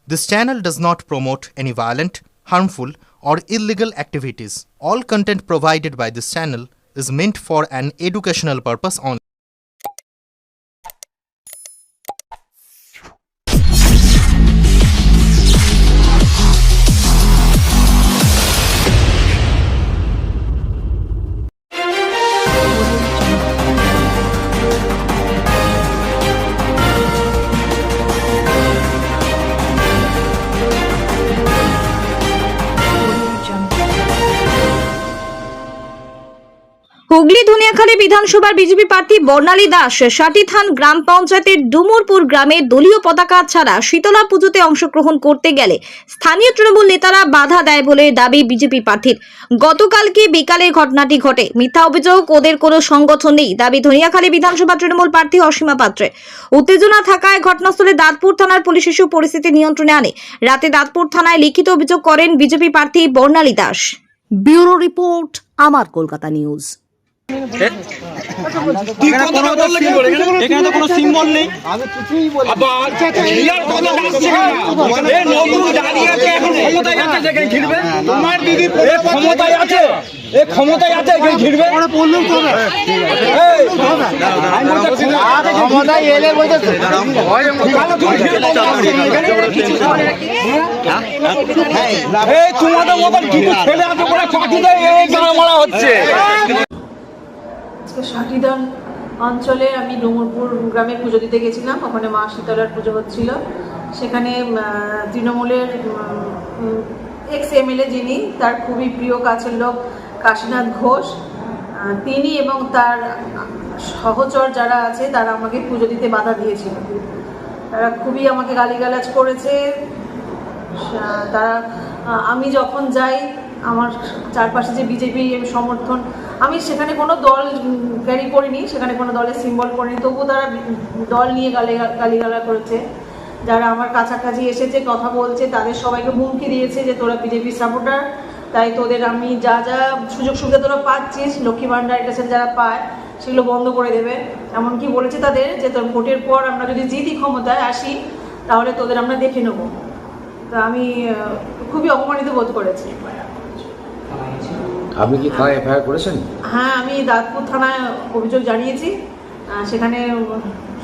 This channel does not promote any violent, harmful, or illegal activities. All content provided by this channel is meant for an educational purpose only. Hooghly Dhaniakhali বিধানসভার BJP প্রার্থী বর্ণালী দাস সাটিথান গ্রাম পঞ্চায়েতের ডুমুরপুর গ্রামে দলীয় পতাকা ছাড়া শীতলা পুজোতে অংশগ্রহণ করতে গেলে স্থানীয় তৃণমূল নেতারা বাধা দেয় বলে দাবি বিজেপি প্রার্থীর। গতকালকে বিকালে ঘটনাটি ঘটে। মিথ্যা অভিযোগ, ওদের কোনো সংগঠন নেই দাবি ধনিয়াখালী বিধানসভা তৃণমূল প্রার্থী অসীমা পাত্রের। উত্তেজনা থাকায় ঘটনাস্থলে দাঁতপুর থানার পুলিশ এসে পরিস্থিতি নিয়ন্ত্রণে আনে। রাতে দাঁতপুর থানায় লিখিত অভিযোগ করেন বিজেপি প্রার্থী বর্ণালী দাস। ব্যুরো রিপোর্ট, আমার কলকাতা নিউজ। এখানে তো কোনো সিম্বল নেই। আমি কিছুই বলি আবার ক্লিয়ার কথা আসছে না। এই নতুন দাঁড়িয়ে আছে, এখন ক্ষমতায় আছে যেখানে ঘিরবে। তোমার দিদি ক্ষমতায় আছে, এই ক্ষমতায় আছে এখানে ঘিরবে। ওরা বললেও তো হবে। এই ক্ষমতায় এলে বলতেছে এই তোমাদের মতন কিছু ছেলে আছে বলে কাটি দেয়, এই গান মারা হচ্ছে। সাটিদান অঞ্চলে আমি ডুমুরপুর গ্রামে পুজো দিতে গেছিলাম। ওখানে মা শীতলার পুজো হচ্ছিল। সেখানে তৃণমূলের এক্স এমএলএ যিনি, তার খুবই প্রিয় কাছের লোক কাশীনাথ ঘোষ, তিনি এবং তার সহচর যারা আছে তারা আমাকে পুজো দিতে বাধা দিয়েছিল। তারা খুবই আমাকে গালিগালাজ করেছে। তারা আমি যখন যাই, আমার চারপাশে যে বিজেপি সমর্থন, আমি সেখানে কোনো দল ক্যারি করিনি, সেখানে কোনো দলের সিম্বল করিনি, তবুও তারা দল নিয়ে গালিগালা করেছে। যারা আমার কাছাকাছি এসেছে কথা বলছে তাদের সবাইকে হুমকি দিয়েছে যে তোরা বিজেপি সাপোর্টার, তাই তোদের আমি যা যা সুযোগ সুবিধা তোরা পাচ্ছিস, লক্ষ্মী ভাণ্ডার এটা যারা পায় সেগুলো বন্ধ করে দেবে। এমনকি বলেছে তাদের যে তোর ভোটের পর আমরা যদি জিতি ক্ষমতায় আসি তাহলে তোদের আমরা দেখে নেব। তা আমি খুবই অপমানিত বোধ করেছি। আপনি কি থানায় এফআইআর করেছেন? হ্যাঁ, আমি দাঁতপুর থানায় অভিযোগ জানিয়েছি। সেখানে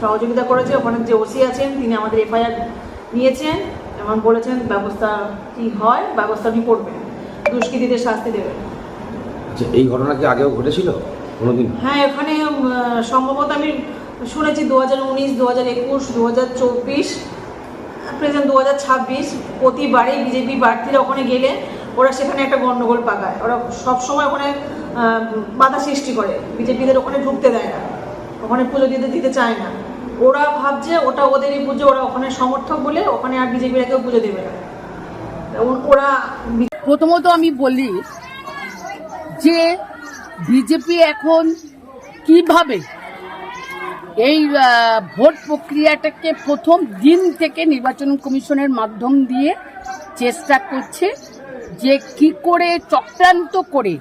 সহযোগিতা করেছে ওখানে যে ওসি আছেন, তিনি আমাদের এফআইআর নিয়েছেন এবং বলেছেন ব্যবস্থা কি হয় ব্যবস্থা উনি করবেন, দুষ্কৃতীদের শাস্তি দেবেন। আচ্ছা, এই ঘটনা কি আগেও ঘটেছিল কোনোদিন? হ্যাঁ, এখানে সম্ভবত আমি শুনেছি 2019, 2021, 2024, প্রেজেন্ট 2026 প্রতিবারই বিজেপি প্রার্থীরা ওখানে গেলে ওরা সেখানে একটা গণ্ডগোল পাকায়। ওরা সবসময় ওখানে বাধা সৃষ্টি করে, বিজেপিদের ওখানে ঢুকতে দেয় না, ওখানে পুজো দিতে চায় না। ওরা ভাবছে ওটা ওদেরই পুজো, ওরা ওখানে সমর্থক বলে ওখানে আর বিজেপিরা কেউ পুজো দেবে না। ওরা প্রথমত আমি বলি যে বিজেপি এখন কিভাবে এই ভোট প্রক্রিয়াটাকে প্রথম দিন থেকে নির্বাচন কমিশনের মাধ্যম দিয়ে চেষ্টা করছে যে কি করে চক্রান্ত করে,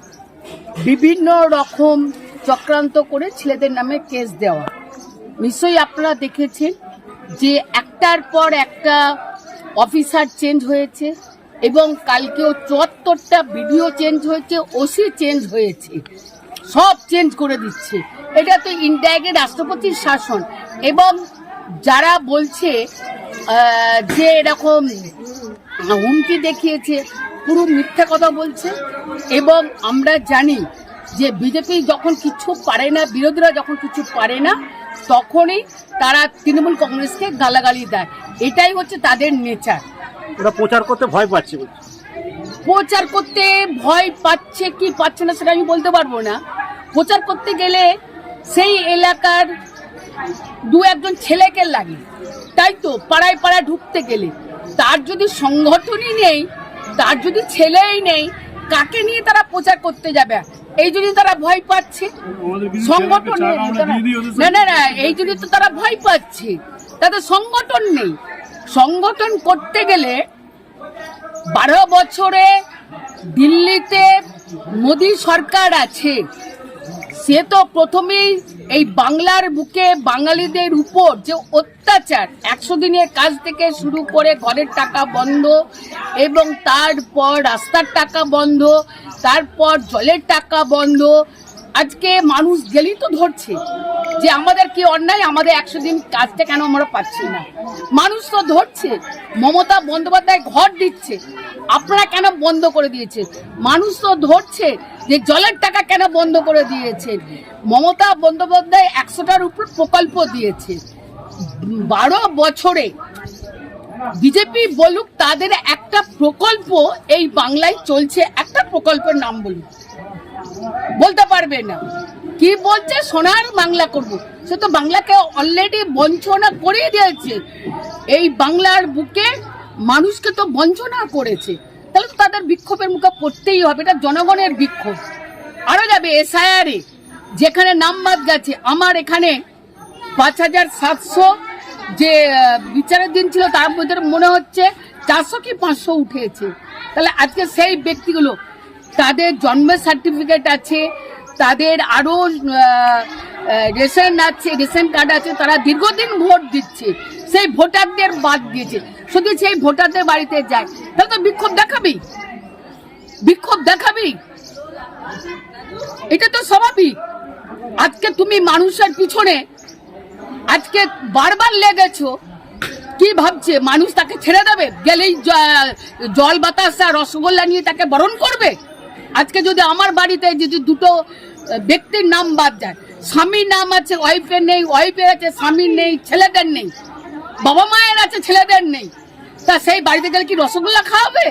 বিভিন্ন রকম চক্রান্ত করে ছেলেদের নামে কেস দেওয়া। নিশ্চয়ই আপনারা দেখেছেন যে একটার পর একটা অফিসার চেঞ্জ হয়েছে এবং কালকেও 74টা বিডিও চেঞ্জ হয়েছে, ওসি চেঞ্জ হয়েছে, সব চেঞ্জ করে দিচ্ছে। এটা তো ইনডাইরেক্ট রাষ্ট্রপতির শাসন। এবং যারা বলছে যে এরকম হুমকি দেখিয়েছে, পুরো মিথ্যা কথা বলছে। এবং আমরা জানি যে বিজেপি যখন কিছু পারে না, বিরোধীরা যখন কিছু পারে না, তখনই তারা তৃণমূল কংগ্রেসকে গালাগালি দেয়। এটাই হচ্ছে তাদের নেচার। ওরা প্রচার করতে ভয় পাচ্ছে। প্রচার করতে ভয় পাচ্ছে কি পাচ্ছে না সেটা আমি বলতে পারবো না। প্রচার করতে গেলে সেই এলাকার দু একজন ছেলেকে লাগে, তাই তো পাড়ায় পাড়ায় ঢুকতে গেলে তার যদি সংগঠনই নেই, তার যদি ছেলেই নেই, কাকে নিয়ে তারা প্রচার করতে যাবে? এই জন্য তারা ভয় পাচ্ছে। সংগঠন নেই, না না, এই জন্য তো তারা ভয় পাচ্ছে, তাদের সংগঠন নেই। সংগঠন করতে গেলে 12 বছরে দিল্লিতে মোদী সরকার আছে, সে তো প্রথমেই এই বাংলার বুকে বাঙালিদের উপর যে অত্যাচার 100 দিনের কাজ থেকে শুরু করে ঘরের টাকা বন্ধ এবং তারপর রাস্তার টাকা বন্ধ, তারপর জলের টাকা বন্ধ, আজকে মানুষ গেলেই তো ধরছে যে আমাদের কি অন্যায়, আমাদের 100 দিন কাজটা কেন আমরা পাচ্ছি না। মানুষ তো ধরছে, মমতা বন্দ্যোপাধ্যায় ঘর দিচ্ছে, আপনারা কেন বন্ধ করে দিয়েছে। মানুষ তো ধরছে যে জলের টাকা কেন বন্ধ করে দিয়েছে। মমতা বন্দ্যোপাধ্যায় 100টার উপর প্রকল্প দিয়েছে। 12 বছরে বিজেপি বলুক তাদের একটা প্রকল্প এই বাংলায় চলছে, একটা প্রকল্পের নাম বলুক, বলতে পারবে না। কি বলছে সোনার বাংলা করব, সে তো বাংলাকে অলরেডি বঞ্চনা করে দিয়েছে। এই বাংলার বুকে মানুষকে তো বঞ্চনা করেছে, তাহলে তো তাদের বিক্ষোভের মুখে পড়তেই হবে। এটা জনগণের বিক্ষোভ। আরো যাবে এসআইআরে, যেখানে নাম বাদ গেছে। আমার এখানে 5700 যে বিচারের দিন ছিল তার মধ্যে মনে হচ্ছে 400 কি 500 উঠেছে। তাহলে আজকে সেই ব্যক্তিগুলো, তাদের জন্মের সার্টিফিকেট আছে, তাদের আরো রেশন আছে, রেশন কার্ড আছে, তারা দীর্ঘদিন ভোট দিচ্ছে, সেই ভোটারদের বাদ দিয়েছে। শুধু সেই ভোটারদের বাড়িতে যায়, তাহলে তো বিক্ষোভ দেখাবি, বিক্ষোভ দেখাবি, এটা তো স্বাভাবিক। আজকে তুমি মানুষের পিছনে আজকে বারবার লেগেছো, কি ভাবছে মানুষ তাকে ছেড়ে দেবে? গেলেই জল বাতাস আর রসগোল্লা নিয়ে তাকে বরণ করবে? আজকে যদি আমার বাড়িতে যদি দুটো ব্যক্তির নাম বাদ যায়, স্বামীর নাম আছে, ওয়াইফের নেই, ওয়াইফের আছে, স্বামীর নেই, ছেলেদের নেই, বাবা মায়ের আছে, ছেলেদের নেই, তা সেই বাড়িতে গেলে কি রসগোল্লা খাওয়াবে?